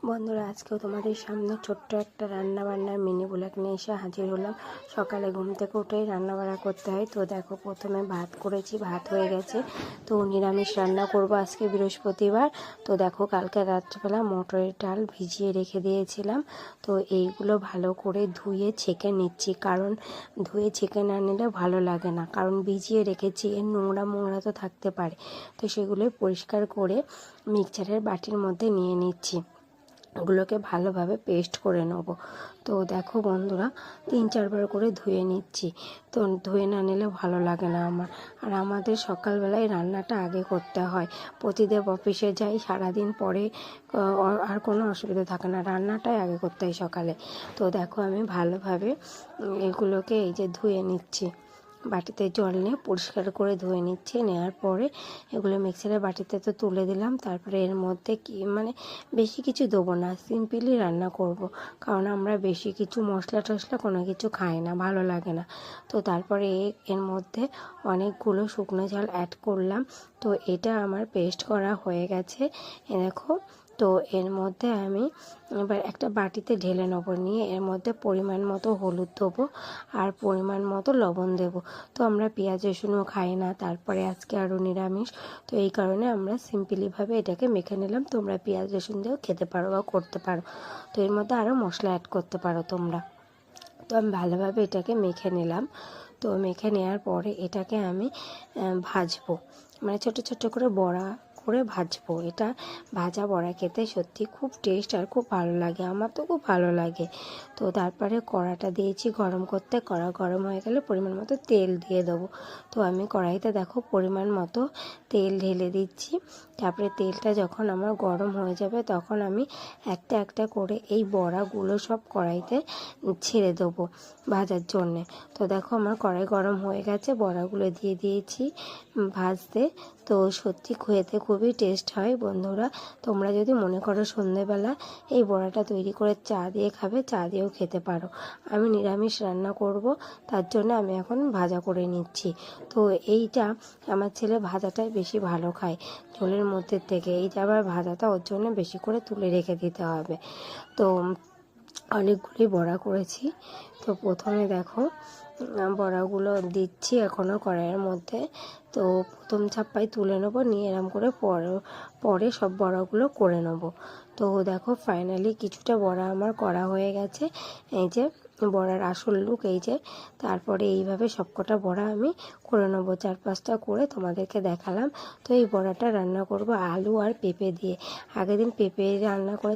বন্ধুরা, আজকেও তোমাদের সামনে ছোট্ট একটা রান্নাবান্নার মিনি ব্লগ নিয়ে এসে হাজির হলাম। সকালে ঘুম থেকে উঠেই রান্নাবান্না করতে হয়। তো দেখো, প্রথমে ভাত করেছি, ভাত হয়ে গেছে। তো নিরামিষ রান্না করব আজকে বৃহস্পতিবার। তো দেখো, কালকে রাত্রিবেলা মটরের ডাল ভিজিয়ে রেখে দিয়েছিলাম। তো এইগুলো ভালো করে ধুয়ে ছেঁকে নিচ্ছি, কারণ ধুয়ে ছেঁকে না নিলে ভালো লাগে না, কারণ ভিজিয়ে রেখেছি, এর নোংরা তো থাকতে পারে। তো সেগুলো পরিষ্কার করে মিক্সচারের বাটির মধ্যে নিয়ে নিচ্ছি। ওগুলোকে ভালোভাবে পেস্ট করে নেব। তো দেখো বন্ধুরা, 3-4 বার করে ধুয়ে নিচ্ছি। তো ধুয়ে না নিলে ভালো লাগে না আমার। আর আমাদের সকালবেলায় রান্নাটা আগে করতে হয়। প্রতিদেব অফিসে যাই, সারাদিন পরে আর কোনো অসুবিধা থাকে না, রান্নাটাই আগে করতে হয় সকালে। তো দেখো, আমি ভালোভাবে এগুলোকে এই যে ধুয়ে নিচ্ছি, বাটিতে জল নিয়ে পরিষ্কার করে ধুয়ে নিচ্ছি। নেওয়ার পরে এগুলো মিক্সারের বাটিতে তো তুলে দিলাম। তারপরে এর মধ্যে বেশি কিছু দেবো না, সিম্পলি রান্না করব, কারণ আমরা বেশি কিছু মশলা টশলা কোনো কিছু খাই না, ভালো লাগে না। তো তারপরে এর মধ্যে অনেকগুলো শুকনো ঝাল অ্যাড করলাম। তো এটা আমার পেস্ট করা হয়ে গেছে, দেখো। তো এর মধ্যে আমি এবার একটা বাটিতে ঢেলে নেব, নিয়ে এর মধ্যে পরিমাণ মতো হলুদ দেবো আর পরিমাণ মতো লবণ দেবো। তো আমরা পেঁয়াজ রসুনও খাই না, তারপরে আজকে আরও নিরামিষ। তো এই কারণে আমরা সিম্পলিভাবে এটাকে মেখে নিলাম। তোমরা পেঁয়াজ রসুন দিয়েও খেতে পারো বা করতে পারো। তো এর মধ্যে আরও মশলা অ্যাড করতে পারো তোমরা। তো আমি ভালোভাবে এটাকে মেখে নিলাম। তো মেখে নেওয়ার পরে এটাকে আমি ভাজবো, মানে ছোট ছোট করে বড়া করে ভাজবো। এটা ভাজা বড়া খেতে সত্যি খুব টেস্ট আর খুব ভালো লাগে, আমার তো খুব ভালো লাগে। তো তারপরে কড়াটা দিয়েছি গরম করতে, কড়া গরম হয়ে গেলে পরিমাণ মতো তেল দিয়ে দেবো। তো আমি কড়াইতে দেখো পরিমাণ মতো তেল ঢেলে দিচ্ছি। তারপরে তেলটা যখন আমার গরম হয়ে যাবে, তখন আমি একটা একটা করে এই বড়াগুলো সব কড়াইতে ছেড়ে দেবো ভাজার জন্যে। তো দেখো, আমার কড়াই গরম হয়ে গেছে, বড়াগুলো দিয়ে দিয়েছি ভাজতে। তো সত্যি খেতে খুবই টেস্ট হয় বন্ধুরা। তোমরা যদি মনে করো সন্ধেবেলা এই বড়াটা তৈরি করে চা দিয়ে খাবে, চা দিয়েও খেতে পারো। আমি নিরামিষ রান্না করব, তার জন্য আমি এখন ভাজা করে নিচ্ছি। তো এইটা আমার ছেলে ভাজাটাই বেশি ভালো খায় ঝোলের মধ্যে থেকে, এইটা আবার ভাজাটা ওর জন্য বেশি করে তুলে রেখে দিতে হবে। তো অনেকগুলি বড়া করেছি। তো প্রথমে দেখো, বড়াগুলো দিচ্ছি এখনও কড়াইয়ের মধ্যে। তো প্রথম ছাপ্পায় তুলে নেবো, নিয়ে এরম করে পরে সব বড়াগুলো করে নেবো। তো দেখো, ফাইনালি কিছুটা বড়া আমার করা হয়ে গেছে। এই যে বড়ার আসল লুক এই যে। তারপরে এইভাবে সবকটা বড়া আমি করে নেবো, 4-5টা করে তোমাদেরকে দেখালাম। তো এই বড়াটা রান্না করব আলু আর পেঁপে দিয়ে। আগের দিন পেঁপে রান্না করে